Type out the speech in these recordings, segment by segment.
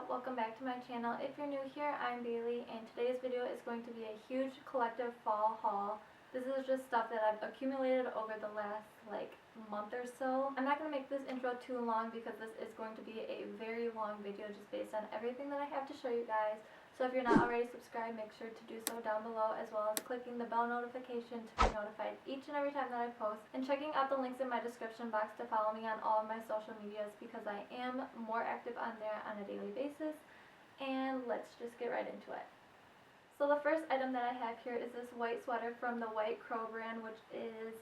up? Welcome back to my channel. If you're new here, I'm Bailey, and today's video is going to be a huge collective fall haul. This is just stuff that I've accumulated over the last month or so. I'm not going to make this intro too long because this is going to be a very long video just based on everything that I have to show you guys. So if you're not already subscribed, make sure to do so down below, as well as clicking the bell notification to be notified each and every time that I post, and checking out the links in my description box to follow me on all of my social medias because I am more active on there on a daily basis. And let's just get right into it. So the first item that I have here is this white sweater from the White Crow brand, which is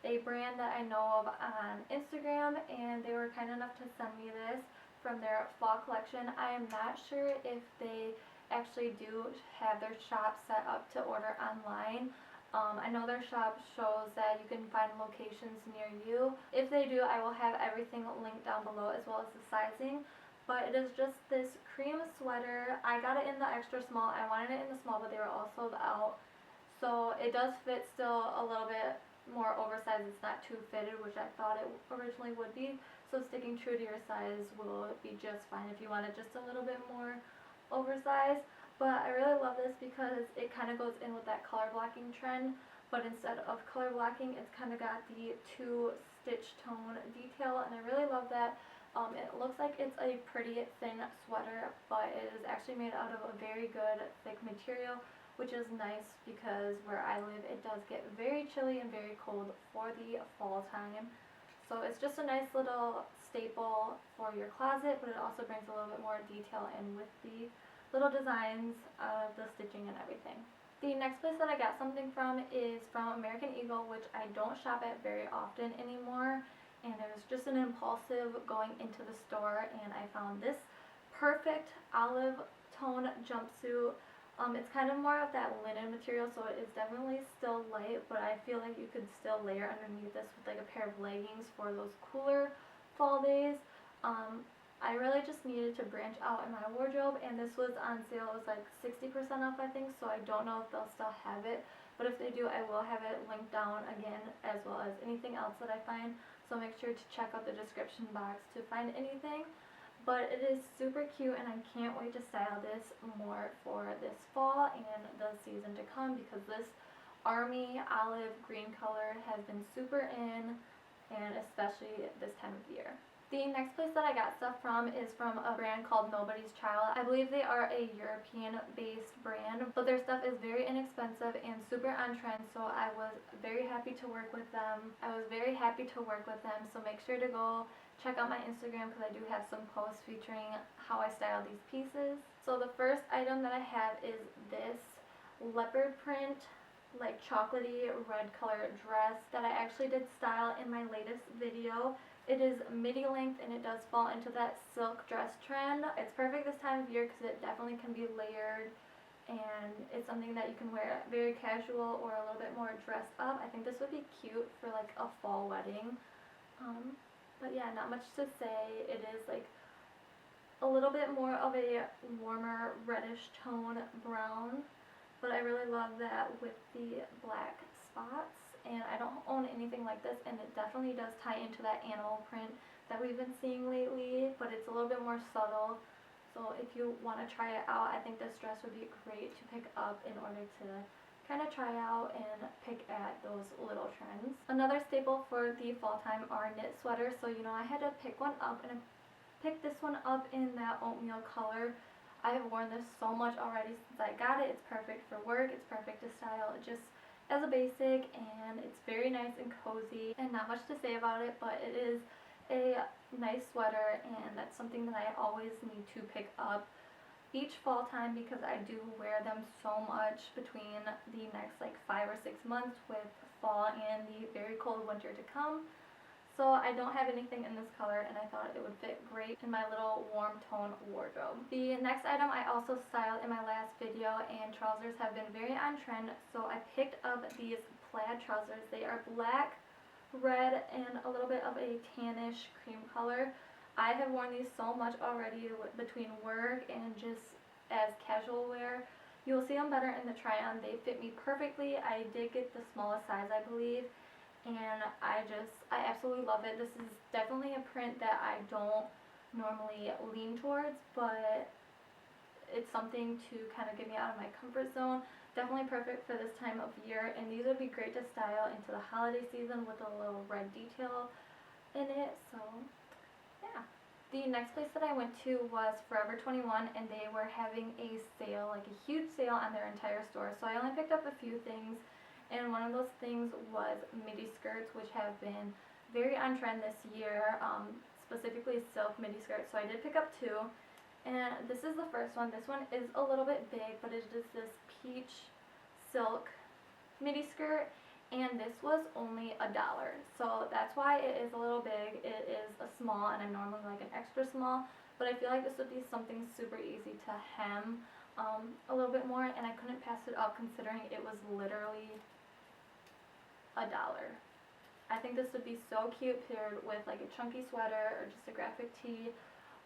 a brand that I know of on Instagram, and they were kind enough to send me this from their fall collection. I am not sure if they actually do have their shop set up to order online. I know their shop shows that you can find locations near you. If they do, I will have everything linked down below as well as the sizing. But it is just this cream sweater. I got it in the extra small. I wanted it in the small, but they were all sold out. So it does fit still a little bit more oversized. It's not too fitted, which I thought it originally would be. So sticking true to your size will be just fine if you want it just a little bit more oversized. But I really love this because it kind of goes in with that color blocking trend, but instead of color blocking, it's kind of got the two stitch tone detail, and I really love that. It looks like it's a pretty thin sweater, but it is actually made out of a very good thick material, which is nice because where I live it does get very chilly and very cold for the fall time. So it's just a nice little staple for your closet, but it also brings a little bit more detail in with the little designs of the stitching and everything. The next place that I got something from is from American Eagle, which I don't shop at very often anymore, and it was just an impulsive going into the store, and I found this perfect olive tone jumpsuit. It's kind of more of that linen material, so it is definitely still light, but I feel like you could still layer underneath this with like a pair of leggings for those cooler fall days. I really just needed to branch out in my wardrobe, and this was on sale. It was like 60% off, I think, so I don't know if they'll still have it, but if they do, I will have it linked down again, as well as anything else that I find, so make sure to check out the description box to find anything. But it is super cute, and I can't wait to style this more for this fall and the season to come, because this army olive green color has been super in, and especially this time of year. The next place that I got stuff from is from a brand called Nobody's Child. I believe they are a European-based brand, but their stuff is very inexpensive and super on trend, so I was very happy to work with them. So make sure to go check out my Instagram because I do have some posts featuring how I style these pieces. So the first item that I have is this leopard print, like chocolatey red color dress that I actually did style in my latest video. It is midi length, and it does fall into that silk dress trend. It's perfect this time of year because it definitely can be layered, and it's something that you can wear very casual or a little bit more dressed up. I think this would be cute for like a fall wedding. But yeah, not much to say. It is like a little bit more of a warmer reddish tone brown, but I really love that with the black spots. And I don't own anything like this, and it definitely does tie into that animal print that we've been seeing lately, but it's a little bit more subtle. So if you want to try it out, I think this dress would be great to pick up in order to kind of try out and pick at those little trends. Another staple for the fall time are knit sweaters, so you know I had to pick one up, and I picked this one up in that oatmeal color. I have worn this so much already since I got it. It's perfect for work, it's perfect to style just as a basic, and it's very nice and cozy, and not much to say about it, but it is a nice sweater, and that's something that I always need to pick up each fall time because I do wear them so much between the next 5 or 6 months with fall and the very cold winter to come. So I don't have anything in this color, and I thought it would fit great in my little warm tone wardrobe. The next item I also styled in my last video, and trousers have been very on trend, so I picked up these plaid trousers. They are black, red, and a little bit of a tannish cream color. I have worn these so much already between work and just as casual wear. You will see them better in the try-on. They fit me perfectly. I did get the smallest size, I believe, and I absolutely love it. This is definitely a print that I don't normally lean towards, but it's something to kind of get me out of my comfort zone. Definitely perfect for this time of year, and these would be great to style into the holiday season with a little red detail in it. So yeah. The next place that I went to was Forever 21, and they were having a sale, like a huge sale on their entire store. So I only picked up a few things, and one of those things was midi skirts, which have been very on trend this year, specifically silk midi skirts. So I did pick up two, and this is the first one. This one is a little bit big, but it is this peach silk midi skirt, and this was only $1. So that's why it is a little big. It is a small, and I'm normally like an extra small, but I feel like this would be something super easy to hem a little bit more, and I couldn't pass it up considering it was literally $1. I think this would be so cute paired with like a chunky sweater or just a graphic tee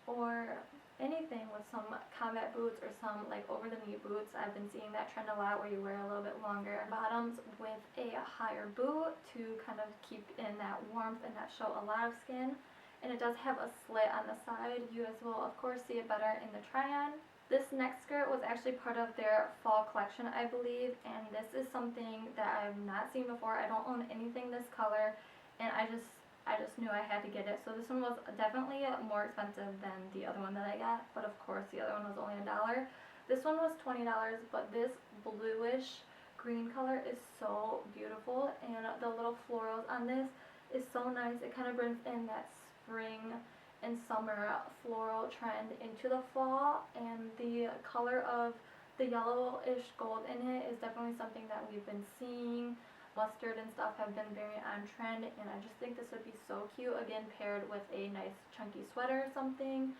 or anything with some combat boots or some like over the knee boots. I've been seeing that trend a lot where you wear a little bit longer bottoms with a higher boot to kind of keep in that warmth and not show a lot of skin. And it does have a slit on the side. You guys will of course see it better in the try-on. This next skirt was actually part of their fall collection, I believe, and this is something that I've not seen before. I don't own anything this color, and I just knew I had to get it. So this one was definitely more expensive than the other one that I got, but of course the other one was only $1. This one was $20, but this bluish green color is so beautiful, and the little florals on this is so nice. It kind of brings in that spring and summer floral trend into the fall, and the color of the yellowish gold in it is definitely something that we've been seeing. Mustard and stuff have been very on trend, and I just think this would be so cute, again paired with a nice chunky sweater or something.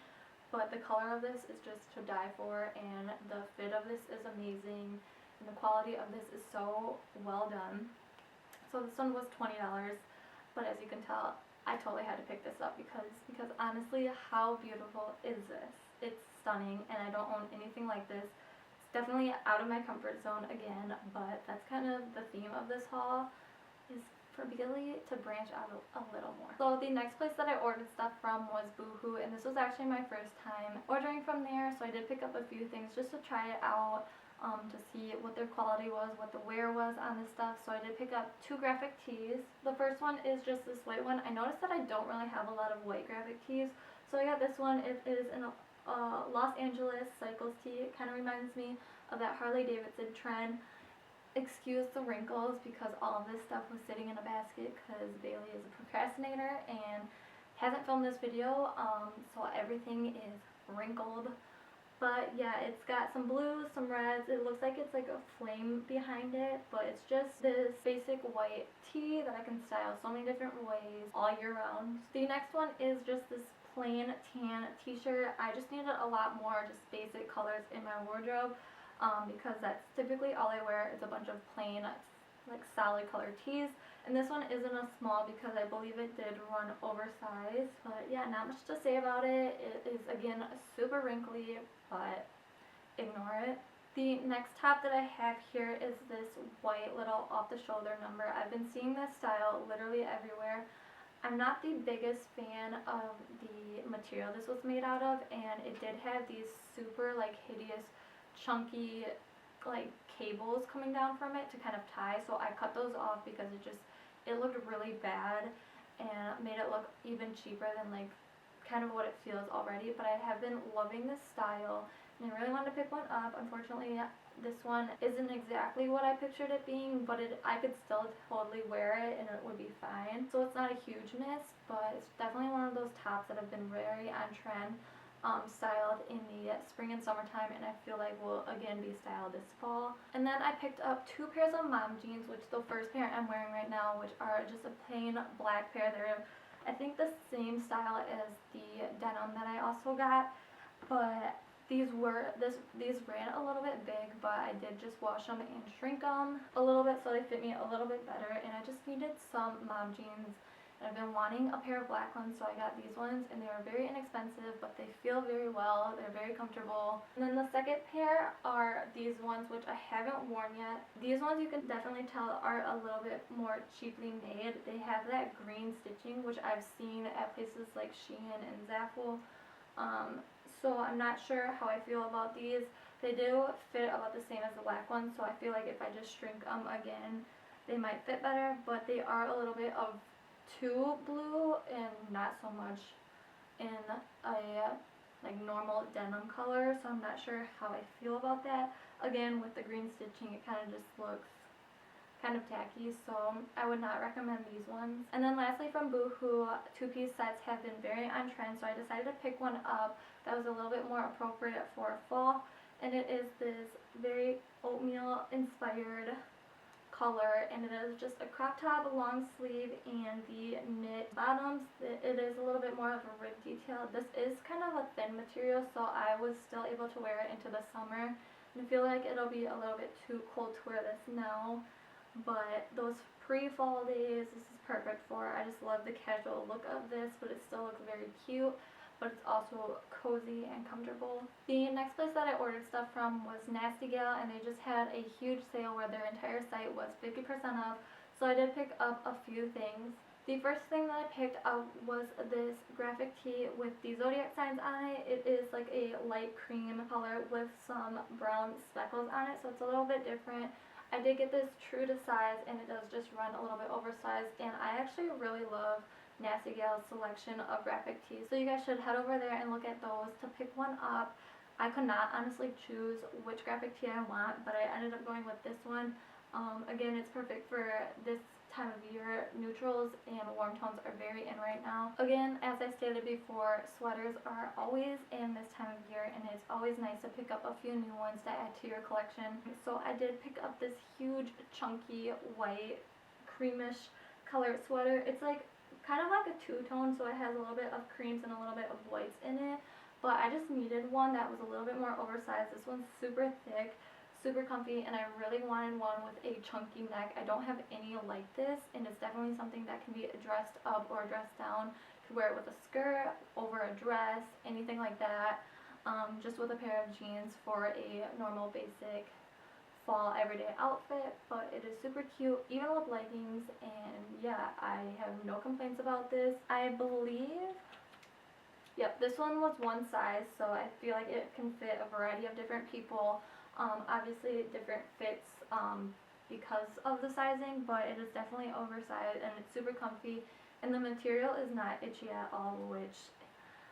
But the color of this is just to die for, and the fit of this is amazing, and the quality of this is so well done. So this one was $20, but as you can tell, I totally had to pick this up because honestly, how beautiful is this? It's stunning, and I don't own anything like this. It's definitely out of my comfort zone again, but that's kind of the theme of this haul, is for Bailey to branch out a little more. So the next place that I ordered stuff from was Boohoo, and this was actually my first time ordering from there, so I did pick up a few things just to try it out. To see what their quality was, what the wear was on this stuff. So I did pick up two graphic tees. The first one is just this white one. I noticed that I don't really have a lot of white graphic tees, so I got this one. It is in a Los Angeles Cycles tee. It kind of reminds me of that Harley Davidson trend. Excuse the wrinkles because all of this stuff was sitting in a basket because Bailey is a procrastinator and hasn't filmed this video, so everything is wrinkled. But yeah, it's got some blues, some reds. It looks like it's like a flame behind it, but it's just this basic white tee that I can style so many different ways all year round. The next one is just this plain tan t-shirt. I just needed a lot more just basic colors in my wardrobe because that's typically all I wear. It's a bunch of plain like solid color tees, and this one isn't a small because I believe it did run oversized. But yeah, not much to say about it. It is again super wrinkly, but ignore it. The next top that I have here is this white little off the shoulder number. I've been seeing this style literally everywhere. I'm not the biggest fan of the material this was made out of, and it did have these super like hideous chunky like cables coming down from it to kind of tie, so I cut those off because it looked really bad and made it look even cheaper than like kind of what it feels already. But I have been loving this style, and I really wanted to pick one up. Unfortunately, this one isn't exactly what I pictured it being, but I could still totally wear it and it would be fine. So it's not a huge miss, but it's definitely one of those tops that have been very on trend. Styled in the spring and summertime, and I feel like will again be styled this fall. And then I picked up two pairs of mom jeans, which the first pair I'm wearing right now, which are just a plain black pair. They're I think the same style as the denim that I also got, but these ran a little bit big, but I did just wash them and shrink them a little bit so they fit me a little bit better, and I just needed some mom jeans. I've been wanting a pair of black ones, so I got these ones, and they are very inexpensive, but they feel very well. They're very comfortable. And then the second pair are these ones, which I haven't worn yet. These ones you can definitely tell are a little bit more cheaply made. They have that green stitching, which I've seen at places like Shein and Zaful. so I'm not sure how I feel about these. They do fit about the same as the black ones, so I feel like if I just shrink them again, they might fit better, but they are a little bit of too blue and not so much in a like normal denim color, so I'm not sure how I feel about that. Again, with the green stitching, it kind of just looks kind of tacky, so I would not recommend these ones. And then lastly, from Boohoo, two-piece sets have been very on trend, so I decided to pick one up that was a little bit more appropriate for fall, and it is this very oatmeal inspired color, and it is just a crop top, a long sleeve, and the knit bottoms. It is a little bit more of a rib detail. This is kind of a thin material, so I was still able to wear it into the summer, and I feel like it'll be a little bit too cold to wear this now, but those pre-fall days, this is perfect for. I just love the casual look of this, but it still looks very cute, but it's also cozy and comfortable. The next place that I ordered stuff from was Nasty Gal, and they just had a huge sale where their entire site was 50% off, so I did pick up a few things. The first thing that I picked up was this graphic tee with the zodiac signs on it. It is like a light cream color with some brown speckles on it, so it's a little bit different. I did get this true to size, and it does just run a little bit oversized, and I actually really love Nasty Gal's selection of graphic tees, so you guys should head over there and look at those to pick one up. I could not honestly choose which graphic tee I want, but I ended up going with this one. Again, it's perfect for this time of year. Neutrals and warm tones are very in right now. Again, as I stated before, sweaters are always in this time of year, and it's always nice to pick up a few new ones to add to your collection. So I did pick up this huge chunky white creamish colored sweater. It's like kind of like a two-tone, so it has a little bit of creams and a little bit of whites in it, but I just needed one that was a little bit more oversized. This one's super thick, super comfy, and I really wanted one with a chunky neck. I don't have any like this, and it's definitely something that can be dressed up or dressed down. You could wear it with a skirt, over a dress, anything like that, just with a pair of jeans for a normal basic fall everyday outfit, but it is super cute even with leggings, and yeah, I have no complaints about this. I believe, yep, this one was one size, so I feel like it can fit a variety of different people. Obviously different fits because of the sizing, but it is definitely oversized, and it's super comfy, and the material is not itchy at all, which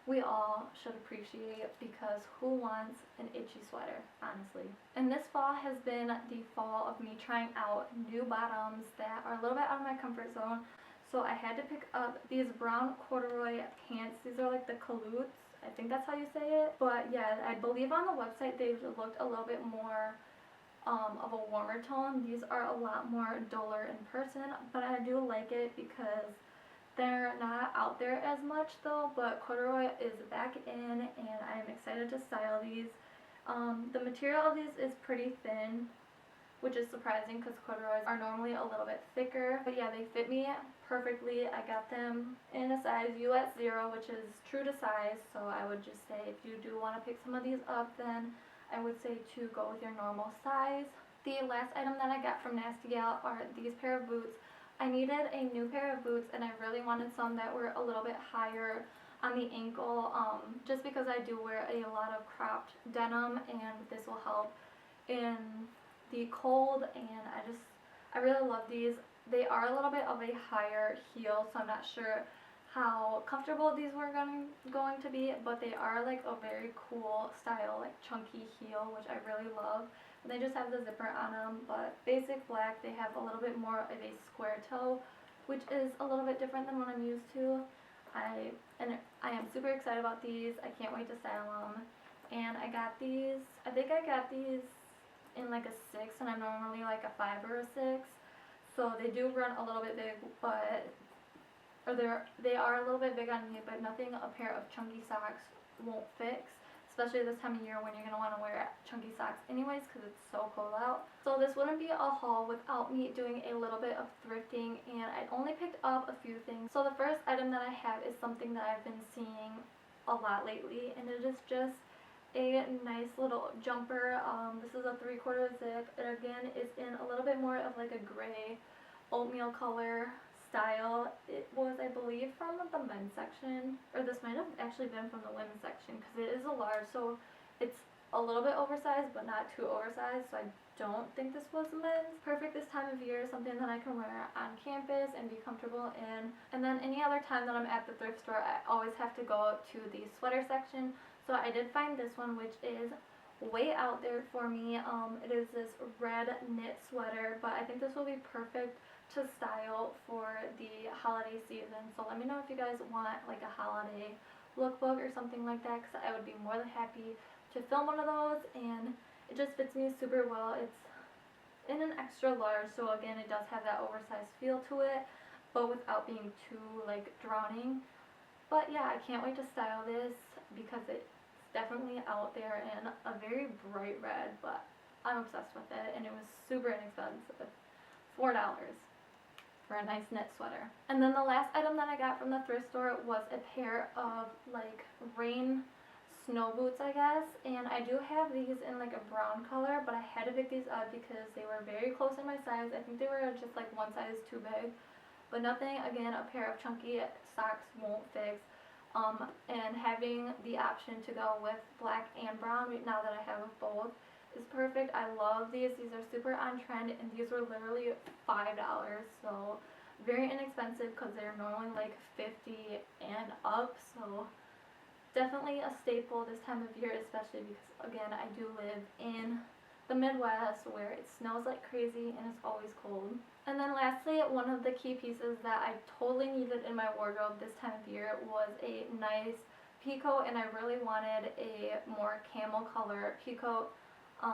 we all should appreciate, because who wants an itchy sweater, honestly. And this fall has been the fall of me trying out new bottoms that are a little bit out of my comfort zone. So I had to pick up these brown corduroy pants. These are like the calottes. I think that's how you say it. But yeah, I believe on the website they looked a little bit more of a warmer tone. These are a lot more duller in person, but I do like it because they're not out there as much though, but corduroy is back in, and I am excited to style these. The material of these is pretty thin, which is surprising because corduroys are normally a little bit thicker. But yeah, they fit me perfectly. I got them in a size US 0, which is true to size, so I would just say if you do want to pick some of these up, then I would say to go with your normal size. The last item that I got from Nasty Gal are these pair of boots. I needed a new pair of boots, and I really wanted some that were a little bit higher on the ankle, just because I do wear a lot of cropped denim, and this will help in the cold, and I really love these. They are a little bit of a higher heel, so I'm not sure how comfortable these were going to be, but they are like a very cool style, like chunky heel, which I really love. They just have the zipper on them, but basic black. They have a little bit more of a square toe, which is a little bit different than what I'm used to. I am super excited about these. I can't wait to style them. And I got these, I think I got these in like a 6, and I'm normally like a 5 or a 6. So they do run a little bit big, but they are a little bit big on me, but nothing a pair of chunky socks won't fix, especially this time of year when you're going to want to wear chunky socks anyways because it's so cold out. So this wouldn't be a haul without me doing a little bit of thrifting, and I only picked up a few things. So the first item that I have is something that I've been seeing a lot lately, and it is just a nice little jumper. This is a 3/4 zip. It again is in a little bit more of like a gray oatmeal color style, it was, I believe, from the men's section, or this might have actually been from the women's section, because it is a large, so it's a little bit oversized, but not too oversized, so I don't think this was men's. Perfect this time of year, something that I can wear on campus and be comfortable in. And then any other time that I'm at the thrift store, I always have to go to the sweater section. So I did find this one, which is way out there for me. It is this red knit sweater, but I think this will be perfect to style for the holiday season. So let me know if you guys want like a holiday lookbook or something like that, because I would be more than happy to film one of those, and it just fits me super well. It's in an extra large, so again, it does have that oversized feel to it, but without being too like drowning. But yeah, I can't wait to style this because it's definitely out there in a very bright red, but I'm obsessed with it, and it was super inexpensive. $4 for a nice knit sweater. And then the last item that I got from the thrift store was a pair of like rain snow boots, I guess, and I do have these in like a brown color, but I had to pick these up because they were very close in my size. I think they were just like one size too big, but nothing, again, a pair of chunky socks won't fix. And having the option to go with black and brown now that I have both is perfect. I love these. These are super on trend, and these were literally $5, so very inexpensive because they're normally like 50 and up, so definitely a staple this time of year, especially because, again, I do live in the Midwest where it snows like crazy and it's always cold. And then lastly, one of the key pieces that I totally needed in my wardrobe this time of year was a nice peacoat, and I really wanted a more camel color peacoat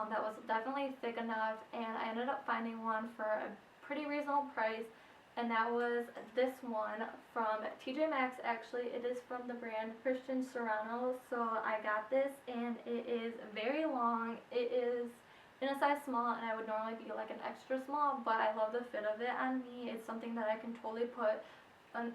that was definitely thick enough, and I ended up finding one for a pretty reasonable price. And that was this one from TJ Maxx. Actually, it is from the brand Christian Serrano. So I got this, and it is very long. It is in a size small, and I would normally be like an extra small, but I love the fit of it on me. It's something that I can totally put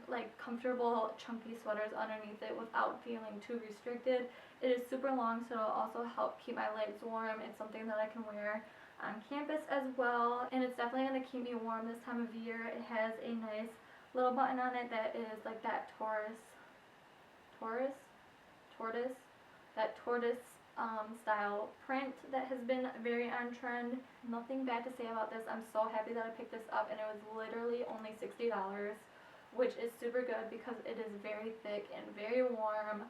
like comfortable chunky sweaters underneath it without feeling too restricted. It is super long, so it'll also help keep my legs warm. It's something that I can wear on campus as well, and it's definitely going to keep me warm this time of year. It has a nice little button on it that is like that tortoise style print that has been very on trend. Nothing bad to say about this. I'm so happy that I picked this up, and it was literally only $60, which is super good because it is very thick and very warm.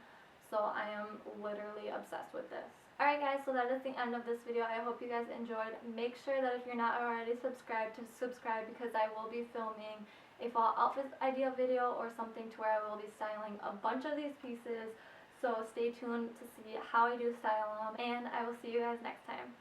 So I am literally obsessed with this. Alright guys, so that is the end of this video. I hope you guys enjoyed. Make sure that if you're not already subscribed, to subscribe, because I will be filming a fall outfit idea video or something to where I will be styling a bunch of these pieces. So stay tuned to see how I do style them, and I will see you guys next time.